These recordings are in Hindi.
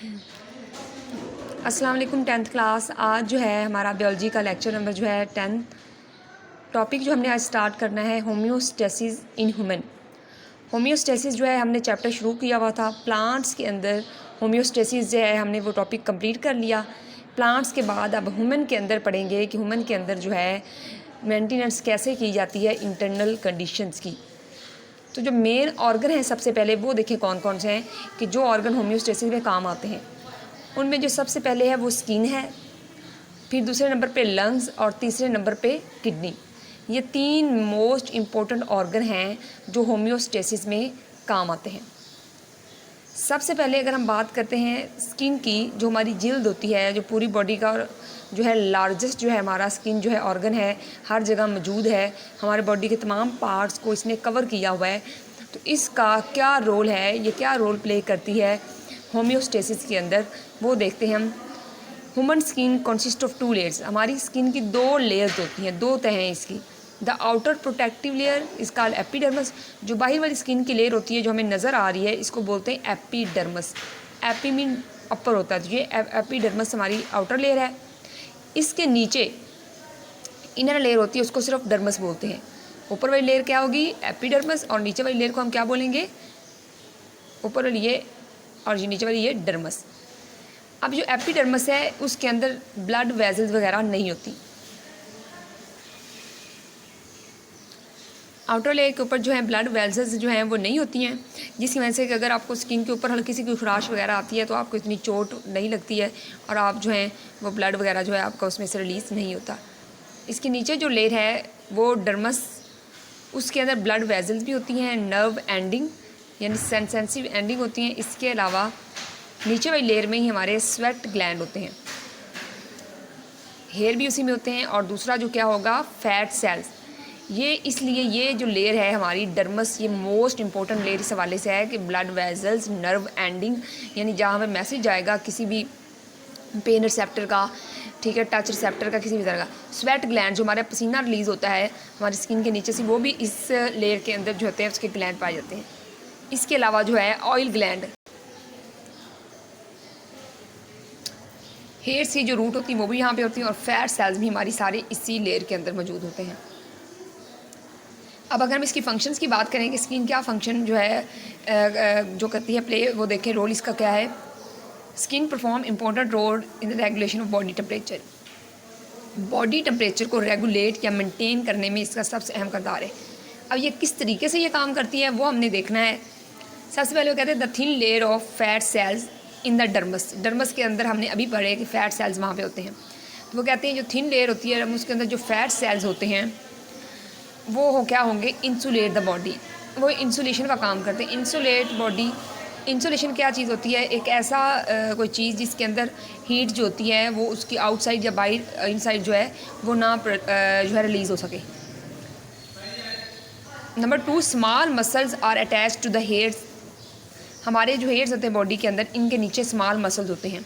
अस्सलाम वालेकुम। 10th क्लास आज जो है हमारा बायोलॉजी का लेक्चर नंबर जो है 10 टॉपिक जो हमने आज स्टार्ट करना है होम्योस्टेसिस इन ह्यूमन। होम्योस्टेसिस जो है हमने चैप्टर शुरू किया हुआ था प्लांट्स के अंदर। होम्योस्टेसिस जो है हमने वो टॉपिक कंप्लीट कर लिया। प्लांट्स के बाद अब ह्यूमन के अंदर पढ़ेंगे कि ह्यूमन के अंदर जो है मेंटेनेंस कैसे की जाती है इंटरनल कंडीशंस की। तो जो मेन ऑर्गन है सबसे पहले वो देखें कौन कौन से हैं कि जो ऑर्गन होम्योस्टेसिस में काम आते हैं। उनमें जो सबसे पहले है वो स्किन है, फिर दूसरे नंबर पे लंग्स और तीसरे नंबर पे किडनी। ये 3 मोस्ट इम्पोर्टेंट ऑर्गन हैं जो होम्योस्टेसिस में काम आते हैं। सबसे पहले अगर हम बात करते हैं स्किन की, जो हमारी जिल्द होती है, जो पूरी बॉडी का जो है लार्जेस्ट जो है हमारा स्किन जो है ऑर्गन है, हर जगह मौजूद है, हमारे बॉडी के तमाम पार्ट्स को इसने कवर किया हुआ है। तो इसका क्या रोल है, ये क्या रोल प्ले करती है होम्योस्टेसिस के अंदर, वो देखते हैं हम। Human skin consist of 2 layers. हमारी स्किन की 2 लेयर्स होती हैं, 2 तह हैं इसकी। The outer protective layer is called epidermis. जो बाहर वाली स्किन की लेयर होती है जो हमें नज़र आ रही है, इसको बोलते हैं एपिडर्मस। एपी मीन अपर होता है, तो ये एपिडर्मस हमारी आउटर लेयर है। इसके नीचे इनर लेयर होती है, उसको सिर्फ डर्मस बोलते हैं। ऊपर वाली लेयर क्या होगी, एपिडर्मस, और नीचे वाली लेयर को हम क्या बोलेंगे, ऊपर वाली ये और ये नीचे वाली ये डर्मस। अब जो एपिडर्मस है उसके अंदर ब्लड वेजल्स वगैरह नहीं होती। आउटर लेयर के ऊपर जो है ब्लड वेजल्स जो हैं वो नहीं होती हैं, जिसकी वजह से कि अगर आपको स्किन के ऊपर हल्की सी कोई खराश वगैरह आती है तो आपको इतनी चोट नहीं लगती है और आप जो हैं वो ब्लड वगैरह जो है आपका उसमें से रिलीज़ नहीं होता। इसके नीचे जो लेयर है वो डर्मस, उसके अंदर ब्लड वेजल्स भी होती हैं, नर्व एंडिंग यानी सेंसिटिव एंडिंग होती हैं। इसके अलावा नीचे वाली लेयर में ही हमारे स्वेट ग्लैंड होते हैं, हेयर भी उसी में होते हैं, और दूसरा जो क्या होगा फैट सेल्स। ये इसलिए ये जो लेयर है हमारी डर्मस, ये मोस्ट इंपॉर्टेंट लेयर इस हवाले से है कि ब्लड वेजल्स, नर्व एंडिंग यानी जहाँ हमें मैसेज आएगा किसी भी पेन रिसेप्टर का, ठीक है, टच रिसेप्टर का, किसी भी तरह का। स्वेट ग्लैंड जो हमारा पसीना रिलीज़ होता है हमारी स्किन के नीचे से, वो भी इस लेयर के अंदर जो होते हैं उसके ग्लैंड पाए जाते हैं। इसके अलावा जो है ऑयल ग्लैंड, हेयर्स की जो रूट होती है वो भी यहाँ पे होती है, और फैट सेल्स भी हमारी सारे इसी लेयर के अंदर मौजूद होते हैं। अब अगर हम इसकी फंक्शंस की बात करें कि स्किन क्या फंक्शन जो है जो करती है प्ले, वो देखें रोल इसका क्या है। Skin perform important role in the regulation of body temperature. Body temperature को रेगुलेट या मेंटेन करने में इसका सबसे अहम किरदार है। अब ये किस तरीके से ये काम करती है वो हमने देखना है। सबसे पहले वो कहते हैं the thin layer of fat cells in the dermis. Dermis के अंदर हमने अभी पढ़े कि फ़ैट सेल्स वहाँ पे होते हैं, तो वो कहते हैं जो थिन लेयर होती है उसके अंदर जो फैट सेल्स होते हैं वो क्या होंगे, इंसुलेट द बॉडी। वो इंसुलेशन का काम करते हैं, इंसुलेट बॉडी। इंसुलेशन क्या चीज़ होती है, एक ऐसा कोई चीज़ जिसके अंदर हीट जो होती है वो उसकी आउटसाइड या बाहर इनसाइड जो है वो ना जो है रिलीज़ हो सके। Number 2, small muscles are attach to the hairs. हमारे जो हेयर्स होते हैं बॉडी के अंदर, इनके नीचे स्मॉल मसल्स होते हैं।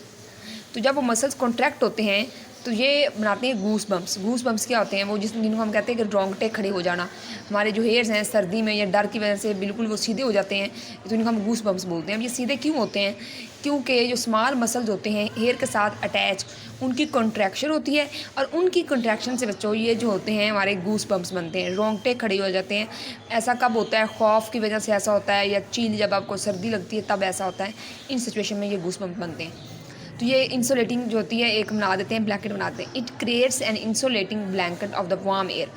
तो जब वो मसल्स कॉन्ट्रैक्ट होते हैं तो ये बनाते हैं गूस बम्प्स। गूस बम्प्स क्या होते हैं, वो जिनको हम कहते हैं कि रोंगटे खड़े हो जाना। हमारे जो हेयर्स हैं सर्दी में या डर की वजह से बिल्कुल वो सीधे हो जाते हैं, तो इनको हम गूस बम्प्स बोलते हैं। अब ये सीधे क्यों होते हैं, क्योंकि जो स्मॉल मसल्स होते हैं हेयर के साथ अटैच, उनकी कॉन्ट्रैक्शन होती है, और उनकी कॉन्ट्रैक्शन से बच्चों ये जो होते हैं हमारे गूस बम्प्स बनते हैं, रोंगटे खड़े हो जाते हैं। ऐसा कब होता है, खौफ की वजह से ऐसा होता है, या चील जब आपको सर्दी लगती है तब ऐसा होता है। इन सिचुएशन में ये गूस बम्प बनते हैं। तो ये इंसुलेटिंग जो होती है एक बना देते हैं, ब्लैंकेट बनाते हैं। It creates an insulating blanket of the warm air.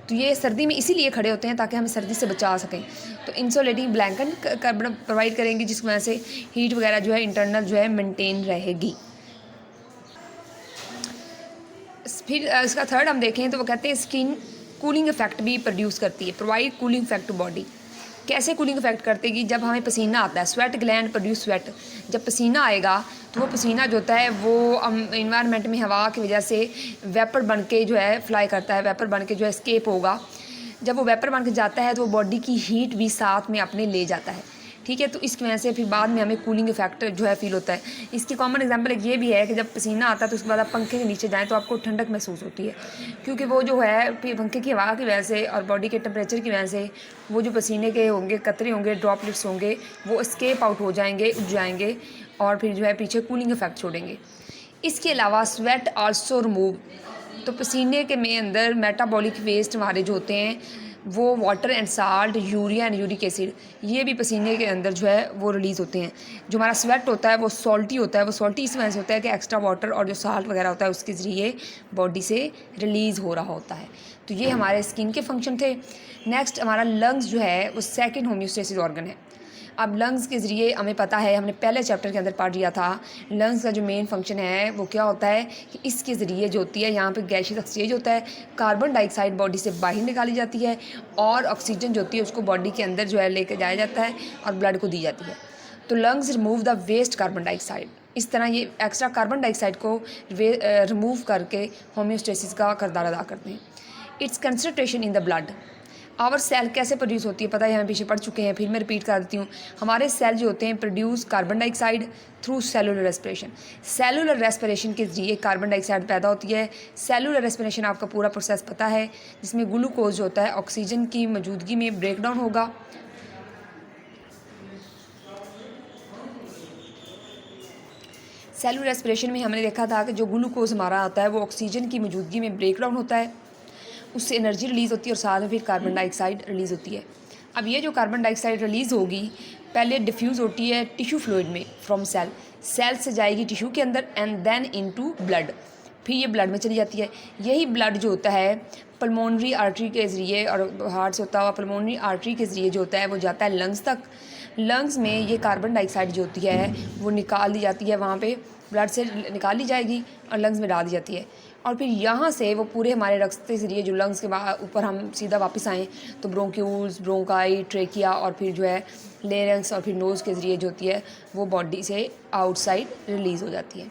तो ये सर्दी में इसीलिए खड़े होते हैं ताकि हम सर्दी से बचा सकें। तो इंसुलेटिंग ब्लैंकेट प्रोवाइड करेंगे जिसकी वजह से हीट वगैरह जो है इंटरनल जो है मेंटेन रहेगी। फिर इसका थर्ड हम देखें तो वो कहते हैं स्किन कूलिंग इफेक्ट भी प्रोड्यूस करती है, provide cooling effect to body. कैसे कूलिंग इफेक्ट करतेगी, जब हमें पसीना आता है, स्वेट ग्लैंड प्रोड्यूस स्वेट। जब पसीना आएगा तो वो पसीना जो होता है वो इन्वायरमेंट में हवा की वजह से वेपर बन के जो है फ्लाई करता है, वेपर बन के जो है एस्केप होगा। जब वो वेपर बन के जाता है तो वो बॉडी की हीट भी साथ में अपने ले जाता है, ठीक है। तो इसकी वजह से फिर बाद में हमें कूलिंग इफेक्ट जो है फील होता है। इसकी कॉमन एग्जांपल एक ये भी है कि जब पसीना आता है तो उसके बाद आप पंखे के नीचे जाएं तो आपको ठंडक महसूस होती है, क्योंकि वो जो है पंखे की हवा की वजह से और बॉडी के टेम्परेचर की वजह से वो जो पसीने के होंगे, कतरे होंगे, ड्रॉपलेट्स होंगे, वो एस्केप आउट हो जाएंगे, उठ जाएंगे और फिर जो है पीछे कूलिंग इफेक्ट छोड़ेंगे। इसके अलावा स्वेट आल्सो रिमूव, तो पसीने के में अंदर मेटाबॉलिक वेस्ट हमारे जो होते हैं वो water and salt, urea and uric acid, ये भी पसीने के अंदर जो है वो रिलीज़ होते हैं। जो हमारा स्वेट होता है वो सॉल्टी होता है, वो सॉल्टी इस वजह से होता है कि एक्स्ट्रा वाटर और जो साल्ट वगैरह होता है उसके ज़रिए बॉडी से रिलीज़ हो रहा होता है। तो ये हमारे स्किन के फंक्शन थे। नेक्स्ट हमारा लंग्स जो है वो सेकेंड होम्योस्टेसिस ऑर्गन है। अब लंग्स के ज़रिए हमें पता है, हमने पहले चैप्टर के अंदर पढ़ लिया था, लंग्स का जो मेन फंक्शन है वो क्या होता है कि इसके ज़रिए जो होती है यहाँ पे गैसियस एक्सचेंज होता है, कार्बन डाइऑक्साइड बॉडी से बाहर निकाली जाती है और ऑक्सीजन जो होती है उसको बॉडी के अंदर जो है लेकर जाया जाता है और ब्लड को दी जाती है। तो lungs remove the waste carbon dioxide, इस तरह ये एक्स्ट्रा कार्बन डाइऑक्साइड को रिमूव करके होम्योस्टेसिस का किरदार अदा करते हैं। Its concentration in the blood. Our cell कैसे प्रोड्यूस होती है पता है, हम पीछे पढ़ चुके हैं, फिर मैं रिपीट कर देती हूँ। हमारे सेल जो होते हैं produce carbon dioxide through cellular respiration. Cellular respiration के जरिए कार्बन डाइऑक्साइड पैदा होती है। सेलुलर रेस्पिरेशन आपका पूरा प्रोसेस पता है, जिसमें ग्लूकोज जो होता है ऑक्सीजन की मौजूदगी में ब्रेक डाउन होगा। सेलुलर रेस्पिरेशन में हमने देखा था कि जो ग्लूकोज हमारा आता है वो ऑक्सीजन की मौजूदगी में ब्रेक डाउन होता है, उससे एनर्जी रिलीज़ होती है और साथ में फिर कार्बन डाइऑक्साइड रिलीज़ होती है। अब ये जो कार्बन डाइऑक्साइड रिलीज़ होगी पहले डिफ्यूज़ होती है टिश्यू फ्लूइड में फ्रॉम सेल, सेल से जाएगी टिश्यू के अंदर एंड देन इनटू ब्लड, फिर ये ब्लड में चली जाती है। यही ब्लड जो होता है पल्मोनरी आर्टरी के ज़रिए और हार्ट से होता हुआ पल्मोनरी आर्टरी के ज़रिए जो होता है वो जाता है लंग्स तक। लंग्स में ये कार्बन डाइऑक्साइड जो होती है वो निकाल दी जाती है, वहाँ पे ब्लड से निकाल ली जाएगी और लंग्स में डाल दी जाती है और फिर यहाँ से वो पूरे हमारे रक्त के ज़रिए जो लंग्स के ऊपर हम सीधा वापस आएँ तो ब्रोंक्यूल्स, ब्रोंकाई, ट्रेकिया और फिर जो है लेरिंक्स और फिर नोज़ के ज़रिए जो होती है वो बॉडी से आउटसाइड रिलीज़ हो जाती है।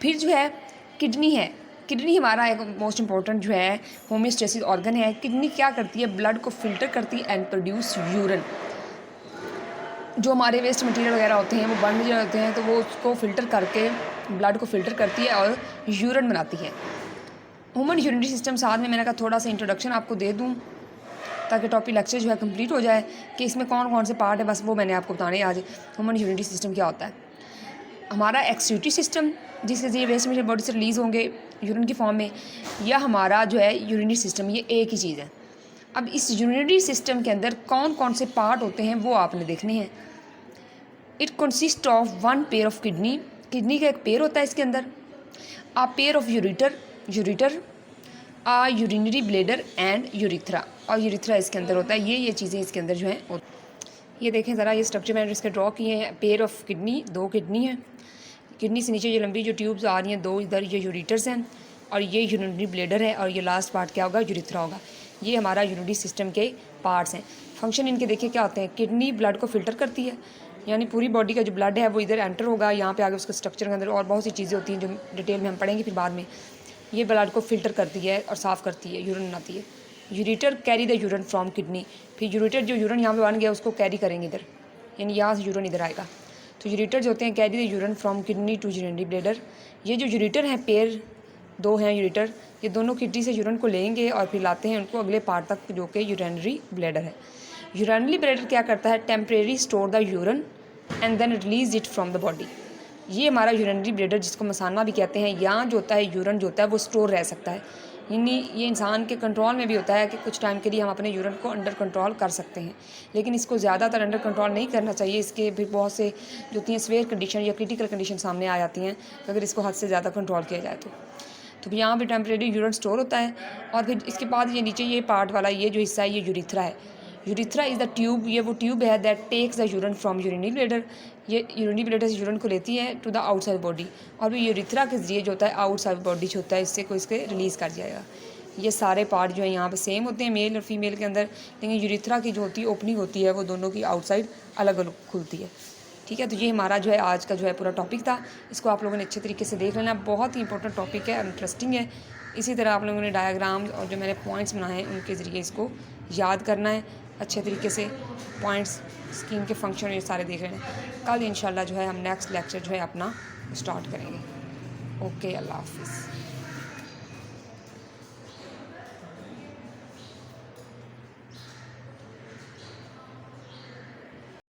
फिर जो है किडनी है। किडनी हमारा एक मोस्ट इंपॉर्टेंट जो है होम्योस्टेसिस ऑर्गन है। किडनी क्या करती है, ब्लड को फिल्टर करती है एंड प्रोड्यूस यूरिन। जो हमारे वेस्ट मटेरियल वगैरह होते हैं वो बर्न जो होते हैं तो वो उसको फ़िल्टर करके ब्लड को फ़िल्टर करती है और यूरिन बनाती है। ह्यूमन यूरिनरी सिस्टम साथ में मैंने कहा थोड़ा सा इंट्रोडक्शन आपको दे दूँ ताकि टॉपिक लेक्चर जो है कंप्लीट हो जाए कि इसमें कौन कौन से पार्ट है, बस वो मैंने आपको बताने आज। ह्यूमन यूरिनरी सिस्टम क्या होता है, हमारा एक्सक्रीटरी सिस्टम जिसके ज़रिए वेस्ट मटेरियल बॉडी से रिलीज़ होंगे यूरिन की फॉर्म में, या हमारा जो है यूरिनरी सिस्टम, ये एक ही चीज़ है। अब इस यूरिनरी सिस्टम के अंदर कौन कौन से पार्ट होते हैं वो आपने देखने हैं। It consist of one pair of kidney, kidney का एक पेयर होता है इसके अंदर, a pair of ureter, a urinary bladder and urethra, और यूरिथ्रा इसके अंदर होता है। ये चीज़ें इसके अंदर जो हैं ये देखें ज़रा, ये स्ट्रक्चर मैंने इसके ड्रॉ किए हैं। पेयर ऑफ किडनी, दो किडनी है, किडनी से नीचे ये लंबी जो ट्यूब्स आ रही हैं दो, इधर ये यूरिटर्स हैं और ये यूरिनरी ब्लेडर है और ये लास्ट पार्ट क्या होगा, यूरिथ्रा होगा। ये हमारा यूरिनरी सिस्टम के पार्ट्स हैं। फंक्शन इनके देखिए क्या होते हैं, किडनी ब्लड को फिल्टर करती है, यानी पूरी बॉडी का जो ब्लड है वो इधर एंटर होगा, यहाँ पे आगे उसके स्ट्रक्चर के अंदर और बहुत सी चीज़ें होती हैं जो डिटेल में हम पढ़ेंगे फिर बाद में। ये ब्लड को फिल्टर करती है और साफ़ करती है, यूरिन बनाती है। Ureter carry the urine from kidney, फिर यूरिटर जो यूरिन यहाँ पे बन गया उसको कैरी करेंगे इधर, यानी यहाँ से यूरिन इधर आएगा। तो यूरिटर जो होते हैं carry the urine from kidney to urinary bladder. ये जो यूरिटर हैं पेयर दो हैं यूरिटर, ये दोनों किडनी से यूरिन को लेंगे और फिर लाते हैं उनको अगले पार्ट तक जो कि यूरिनरी ब्लेडर है। यूरिनरी ब्लेडर क्या करता है, temporary store the urine and then release it from the body. ये हमारा यूरिनरी ब्लेडर जिसको मसाना भी कहते हैं, यहाँ जो होता है यूरिन जो होता है वो स्टोर रह सकता है, यानी ये इंसान के कंट्रोल में भी होता है कि कुछ टाइम के लिए हम अपने यूरिन को अंडर कंट्रोल कर सकते हैं, लेकिन इसको ज़्यादातर अंडर कंट्रोल नहीं करना चाहिए। इसके भी बहुत से जो होती हैं स्वेयर कंडीशन या क्रिटिकल कंडीशन सामने आ जाती हैं अगर इसको हद से ज़्यादा कंट्रोल किया जाए तो यहाँ पे टेम्परेरी यूरिन स्टोर होता है। और फिर इसके बाद ये नीचे ये पार्ट वाला ये जो हिस्सा है ये यूरिथ्रा है। यूरिथ्रा इज़ द ट्यूब, ये वो ट्यूब है that takes the urine from urinary bladder, ये यूरिनरी ब्लेडर से यूरिन को लेती है टू द आउटसाइड बॉडी, और फिर यूरिथ्रा के जरिए जो होता है आउटसाइड बॉडी जो होता है इससे को इसके रिलीज़ कर जाएगा। ये सारे पार्ट जो है यहाँ पे सेम होते हैं मेल और फीमेल के अंदर, लेकिन यूरिथ्रा की जो होती है ओपनिंग होती है वो दोनों की आउटसाइड अलग अलग खुलती है। ठीक है, तो ये हमारा जो है आज का जो है पूरा टॉपिक था, इसको आप लोगों ने अच्छे तरीके से देख लेना, बहुत ही इंपॉर्टेंट टॉपिक है, इंटरेस्टिंग है। इसी तरह आप लोगों ने डायग्राम्स और जो मैंने पॉइंट्स बनाए हैं उनके ज़रिए इसको याद करना है अच्छे तरीके से, पॉइंट्स, स्किन के फंक्शन ये सारे देख लेना है। कल इंशाल्लाह जो है हम नेक्स्ट लेक्चर जो है अपना स्टार्ट करेंगे। ओके, अल्लाह हाफिज़।